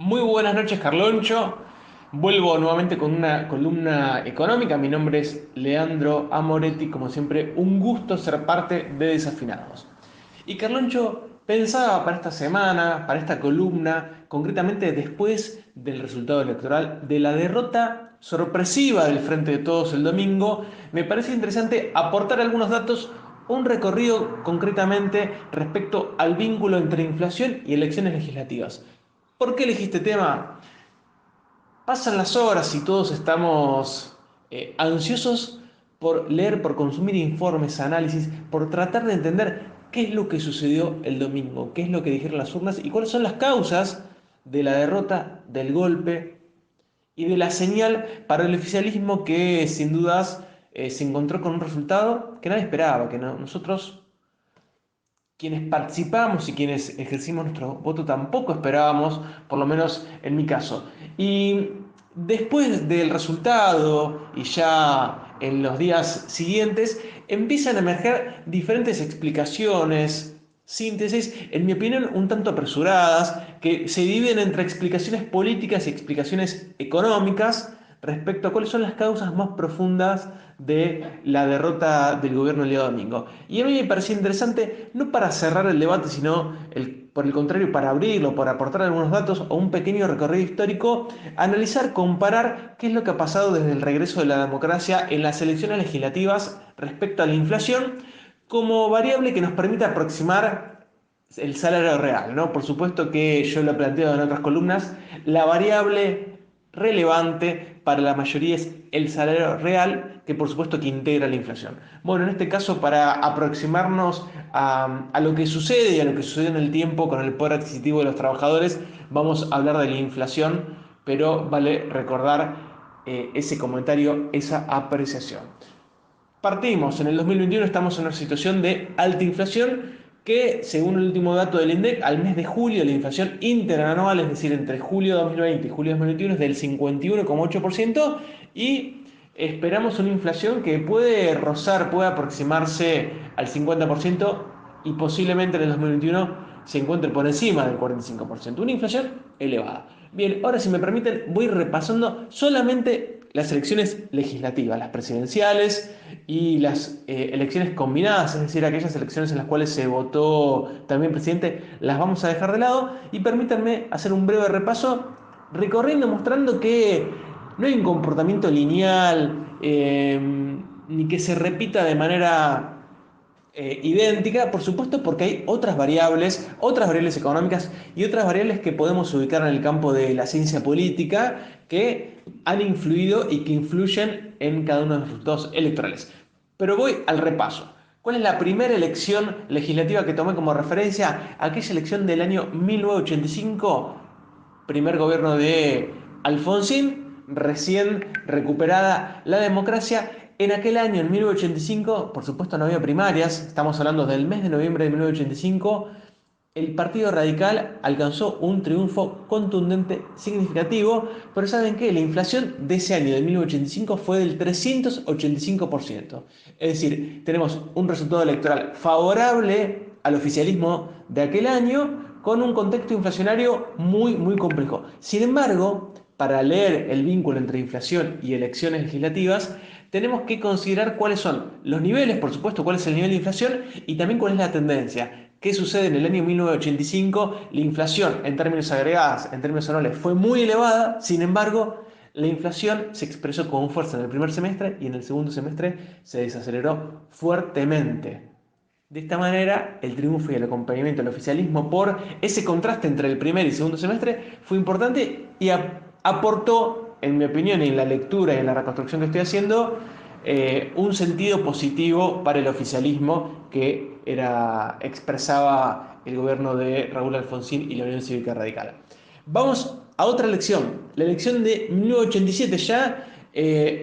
Muy buenas noches, Carloncho. Vuelvo nuevamente con una columna económica. Mi nombre es Leandro Amoretti. Como siempre, un gusto ser parte de Desafinados. Y Carloncho pensaba para esta semana, para esta columna, concretamente después del resultado electoral, de la derrota sorpresiva del Frente de Todos el domingo, me parece interesante aportar algunos datos, un recorrido concretamente respecto al vínculo entre inflación y elecciones legislativas. ¿Por qué elegí este tema? Pasan las horas y todos estamos ansiosos por leer, por consumir informes, análisis, por tratar de entender qué es lo que sucedió el domingo, qué es lo que dijeron las urnas y cuáles son las causas de la derrota, del golpe y de la señal para el oficialismo que sin dudas se encontró con un resultado que nadie esperaba, que nosotros quienes participamos y quienes ejercimos nuestro voto tampoco esperábamos, por lo menos en mi caso. Y después del resultado y ya en los días siguientes, empiezan a emerger diferentes explicaciones, síntesis, en mi opinión, un tanto apresuradas, que se dividen entre explicaciones políticas y explicaciones económicas respecto a cuáles son las causas más profundas de la derrota del gobierno el día domingo. Y a mí me parecía interesante, no para cerrar el debate, sino por el contrario, para abrirlo, para aportar algunos datos o un pequeño recorrido histórico, analizar, comparar qué es lo que ha pasado desde el regreso de la democracia en las elecciones legislativas respecto a la inflación como variable que nos permite aproximar el salario real, ¿no? Por supuesto que yo lo he planteado en otras columnas, la variable relevante para la mayoría es el salario real, que por supuesto que integra la inflación. Bueno, en este caso, para aproximarnos a lo que sucede y a lo que sucede en el tiempo con el poder adquisitivo de los trabajadores, vamos a hablar de la inflación, pero vale recordar ese comentario, esa apreciación. Partimos, en el 2021 estamos en una situación de alta inflación que, según el último dato del INDEC, al mes de julio la inflación interanual, es decir, entre julio de 2020 y julio de 2021, es del 51,8% y esperamos una inflación que puede rozar, puede aproximarse al 50% y posiblemente en el 2021 se encuentre por encima del 45%. Una inflación elevada. Bien, ahora si me permiten voy repasando solamente las elecciones legislativas, las presidenciales y las elecciones combinadas, es decir, aquellas elecciones en las cuales se votó también presidente, las vamos a dejar de lado y permítanme hacer un breve repaso recorriendo, mostrando que no hay un comportamiento lineal ni que se repita de manera idéntica, por supuesto, porque hay otras variables económicas y otras variables que podemos ubicar en el campo de la ciencia política que han influido y que influyen en cada uno de los resultados electorales. Pero voy al repaso. ¿Cuál es la primera elección legislativa que tomé como referencia? Aquella elección del año 1985, primer gobierno de Alfonsín, recién recuperada la democracia. En aquel año, en 1985, por supuesto no había primarias, estamos hablando del mes de noviembre de 1985, el Partido Radical alcanzó un triunfo contundente, significativo, pero ¿saben qué? La inflación de ese año, de 1985, fue del 385%. Es decir, tenemos un resultado electoral favorable al oficialismo de aquel año, con un contexto inflacionario muy, muy complejo. Sin embargo, para leer el vínculo entre inflación y elecciones legislativas, tenemos que considerar cuáles son los niveles, por supuesto, cuál es el nivel de inflación y también cuál es la tendencia. ¿Qué sucede en el año 1985? La inflación en términos agregados, en términos anuales, fue muy elevada, sin embargo, la inflación se expresó con fuerza en el primer semestre y en el segundo semestre se desaceleró fuertemente. De esta manera, el triunfo y el acompañamiento del oficialismo por ese contraste entre el primer y segundo semestre fue importante y aportó, en mi opinión, y en la lectura y en la reconstrucción que estoy haciendo, un sentido positivo para el oficialismo que expresaba el gobierno de Raúl Alfonsín y la Unión Cívica Radical. Vamos a otra elección, la elección de 1987, ya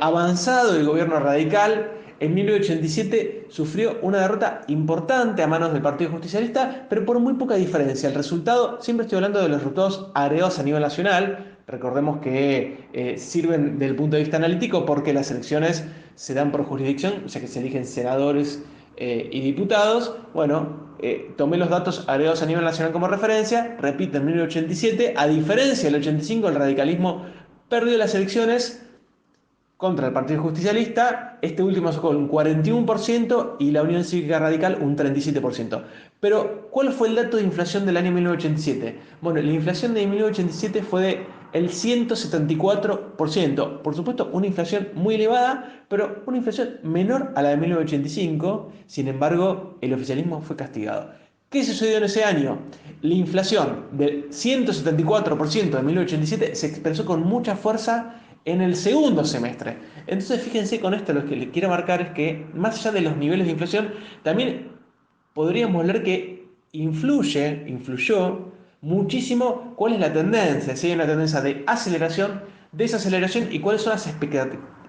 avanzado el gobierno radical. En 1987 sufrió una derrota importante a manos del Partido Justicialista, pero por muy poca diferencia. El resultado, siempre estoy hablando de los resultados agregados a nivel nacional, recordemos que sirven desde el punto de vista analítico porque las elecciones se dan por jurisdicción, o sea que se eligen senadores y diputados. Bueno, tomé los datos agregados a nivel nacional como referencia. Repito, en 1987, a diferencia del 85, el radicalismo perdió las elecciones contra el Partido Justicialista. Este último sacó un 41% y la Unión Cívica Radical un 37%. Pero, ¿cuál fue el dato de inflación del año 1987? Bueno, la inflación de 1987 fue de el 174%. Por supuesto, una inflación muy elevada, pero una inflación menor a la de 1985. Sin embargo, el oficialismo fue castigado. ¿Qué sucedió en ese año? La inflación del 174% de 1987 se expresó con mucha fuerza en el segundo semestre. Entonces, fíjense con esto, lo que les quiero marcar es que, más allá de los niveles de inflación, también podríamos leer que influyó muchísimo cuál es la tendencia, si hay una tendencia de aceleración, desaceleración y cuáles son las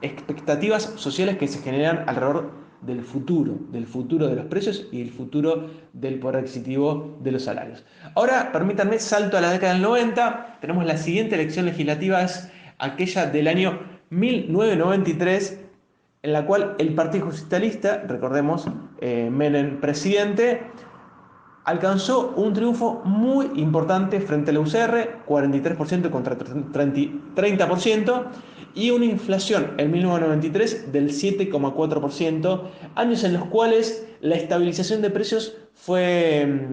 expectativas sociales que se generan alrededor del futuro de los precios y el futuro del poder adquisitivo de los salarios. Ahora, permítanme, salto a la década del 90, tenemos la siguiente elección legislativa, es aquella del año 1993, en la cual el Partido Justicialista, recordemos, Menem presidente, alcanzó un triunfo muy importante frente a la UCR, 43% contra 30%, y una inflación en 1993 del 7,4%, años en los cuales la estabilización de precios fue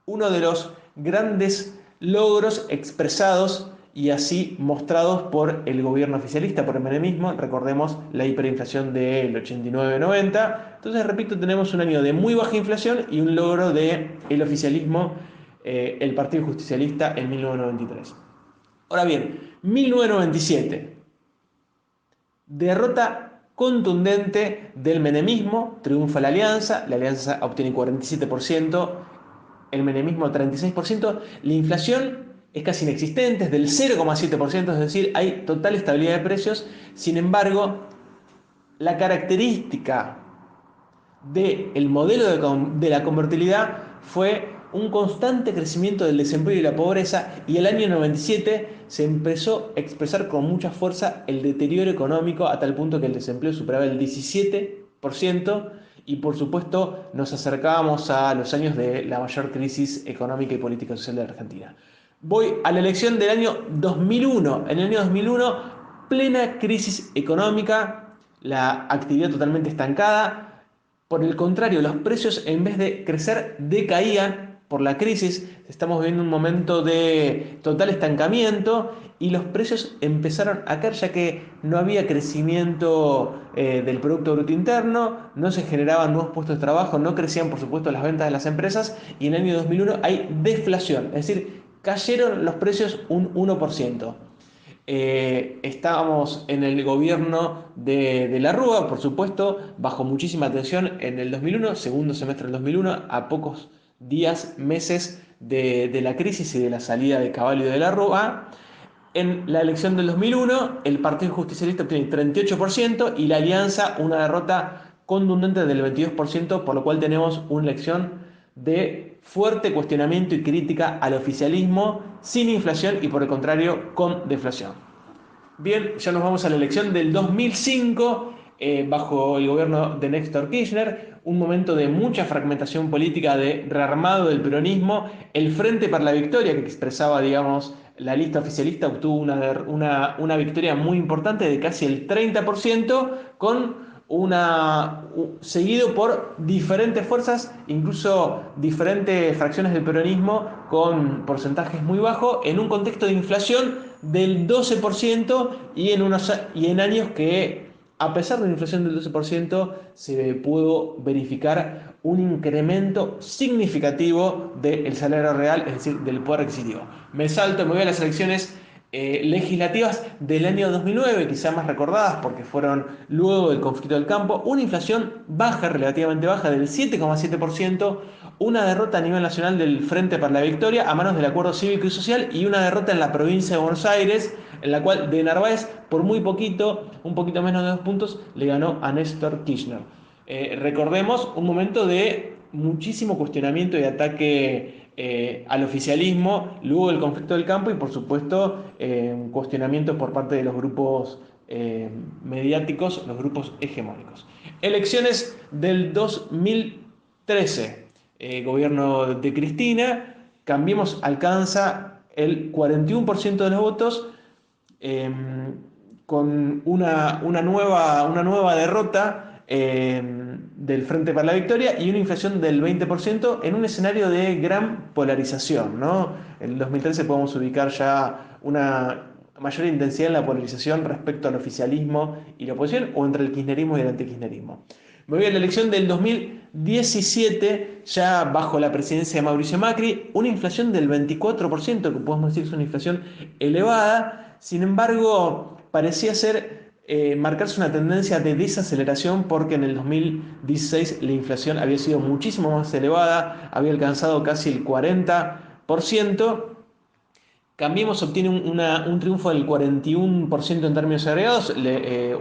uno de los grandes logros expresados y así mostrados por el gobierno oficialista, por el menemismo. Recordemos la hiperinflación del 89-90. Entonces, repito, tenemos un año de muy baja inflación y un logro del oficialismo, el Partido Justicialista, en 1993. Ahora bien, 1997, derrota contundente del menemismo, triunfa la alianza obtiene 47%, el menemismo 36%, la inflación es casi inexistente, es del 0,7%, es decir, hay total estabilidad de precios. Sin embargo, la característica del modelo de la convertibilidad fue un constante crecimiento del desempleo y la pobreza, y el año 97 se empezó a expresar con mucha fuerza el deterioro económico a tal punto que el desempleo superaba el 17%. Y por supuesto nos acercábamos a los años de la mayor crisis económica y política social de la Argentina. Voy a la elección del año 2001. En el año 2001, plena crisis económica, la actividad totalmente estancada. Por el contrario, los precios, en vez de crecer, decaían por la crisis. Estamos viviendo un momento de total estancamiento y los precios empezaron a caer, ya que no había crecimiento del Producto Bruto Interno, no se generaban nuevos puestos de trabajo, no crecían, por supuesto, las ventas de las empresas, y en el año 2001 hay deflación, es decir, cayeron los precios un 1%. Estábamos en el gobierno de la Rúa, por supuesto, bajo muchísima tensión en el 2001, segundo semestre del 2001, a pocos días, meses de la crisis y de la salida de Cavallo y de la Rúa. En la elección del 2001, el Partido Justicialista obtiene 38% y la Alianza una derrota contundente del 22%, por lo cual tenemos una elección de fuerte cuestionamiento y crítica al oficialismo, sin inflación y por el contrario con deflación. Bien, ya nos vamos a la elección del 2005, bajo el gobierno de Néstor Kirchner, un momento de mucha fragmentación política, de rearmado del peronismo. El Frente para la Victoria, que expresaba, digamos, la lista oficialista, obtuvo una victoria muy importante de casi el 30%, seguido por diferentes fuerzas, incluso diferentes fracciones del peronismo con porcentajes muy bajos, en un contexto de inflación del 12% y en años que, a pesar de la inflación del 12%, se pudo verificar un incremento significativo del salario real, es decir, del poder adquisitivo. Me voy a las elecciones legislativas del año 2009, quizás más recordadas porque fueron luego del conflicto del campo. Una inflación baja, relativamente baja, del 7,7%, una derrota a nivel nacional del Frente para la Victoria a manos del Acuerdo Cívico y Social, y una derrota en la provincia de Buenos Aires, en la cual de Narváez, por muy poquito, un poquito menos de 2 puntos, le ganó a Néstor Kirchner. Recordemos un momento de muchísimo cuestionamiento y ataque al oficialismo luego del conflicto del campo, y por supuesto cuestionamiento por parte de los grupos mediáticos, los grupos hegemónicos. Elecciones del 2013, gobierno de Cristina, Cambiemos alcanza el 41% de los votos, eh, con una nueva derrota del Frente para la Victoria y una inflación del 20% en un escenario de gran polarización, ¿no? En el 2013 podemos ubicar ya una mayor intensidad en la polarización respecto al oficialismo y la oposición, o entre el kirchnerismo y el antikirchnerismo. Me voy a la elección del 2017, ya bajo la presidencia de Mauricio Macri, una inflación del 24%, que podemos decir que es una inflación elevada. Sin embargo, parecía ser marcarse una tendencia de desaceleración, porque en el 2016 la inflación había sido muchísimo más elevada, había alcanzado casi el 40%. Cambiemos obtiene un triunfo del 41% en términos agregados,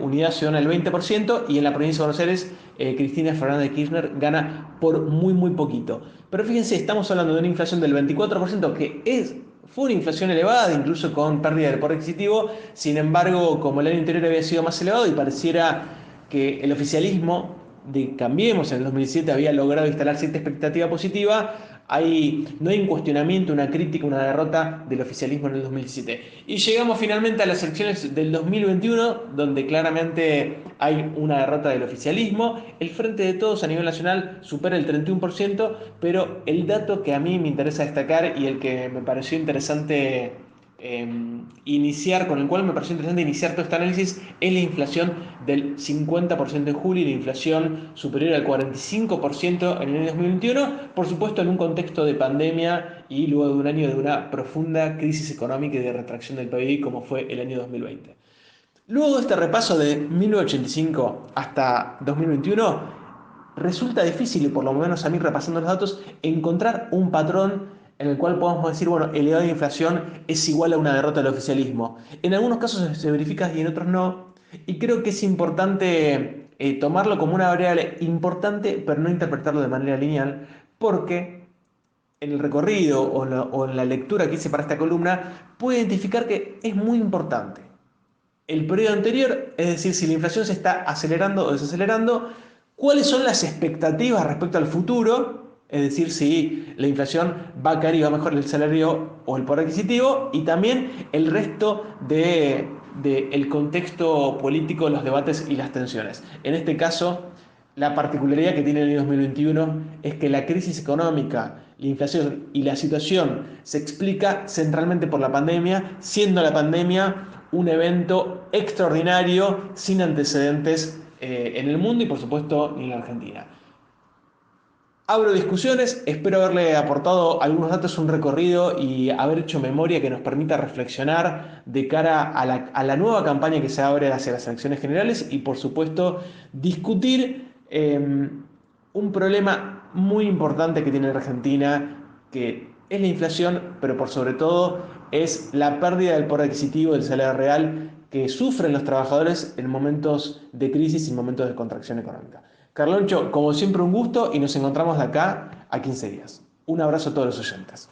Unidad Ciudadana el 20%, y en la provincia de Buenos Aires Cristina Fernández de Kirchner gana por muy poquito. Pero fíjense, estamos hablando de una inflación del 24%, fue una inflación elevada, incluso con pérdida del poder adquisitivo. Sin embargo, como el año anterior había sido más elevado y pareciera que el oficialismo de Cambiemos en el 2017 había logrado instalar cierta expectativa positiva, no hay un cuestionamiento, una crítica, una derrota del oficialismo en el 2017. Y llegamos finalmente a las elecciones del 2021, donde claramente hay una derrota del oficialismo. El Frente de Todos a nivel nacional supera el 31%, pero el dato que a mí me interesa destacar y el que me pareció interesante con el cual me pareció interesante iniciar todo este análisis, es la inflación del 50% en julio y la inflación superior al 45% en el año 2021, por supuesto en un contexto de pandemia y luego de un año de una profunda crisis económica y de retracción del PIB como fue el año 2020. Luego de este repaso de 1985 hasta 2021, resulta difícil, y por lo menos a mí repasando los datos, encontrar un patrón en el cual podamos decir, bueno, el elevada inflación es igual a una derrota del oficialismo. En algunos casos se verifica y en otros no, y creo que es importante tomarlo como una variable importante, pero no interpretarlo de manera lineal, porque en el recorrido o en la lectura que hice para esta columna, puedo identificar que es muy importante el periodo anterior, es decir, si la inflación se está acelerando o desacelerando, cuáles son las expectativas respecto al futuro, es decir, si la inflación va a caer y va a mejorar el salario o el poder adquisitivo, y también el resto del contexto político, los debates y las tensiones. En este caso, la particularidad que tiene el año 2021 es que la crisis económica, la inflación y la situación se explica centralmente por la pandemia, siendo la pandemia un evento extraordinario sin antecedentes en el mundo y por supuesto ni en la Argentina. Abro discusiones, espero haberle aportado algunos datos, un recorrido y haber hecho memoria que nos permita reflexionar de cara a la nueva campaña que se abre hacia las elecciones generales y por supuesto discutir un problema muy importante que tiene la Argentina, que es la inflación, pero por sobre todo es la pérdida del poder adquisitivo del salario real que sufren los trabajadores en momentos de crisis y en momentos de contracción económica. Carloncho, como siempre un gusto y nos encontramos de acá a 15 días. Un abrazo a todos los oyentes.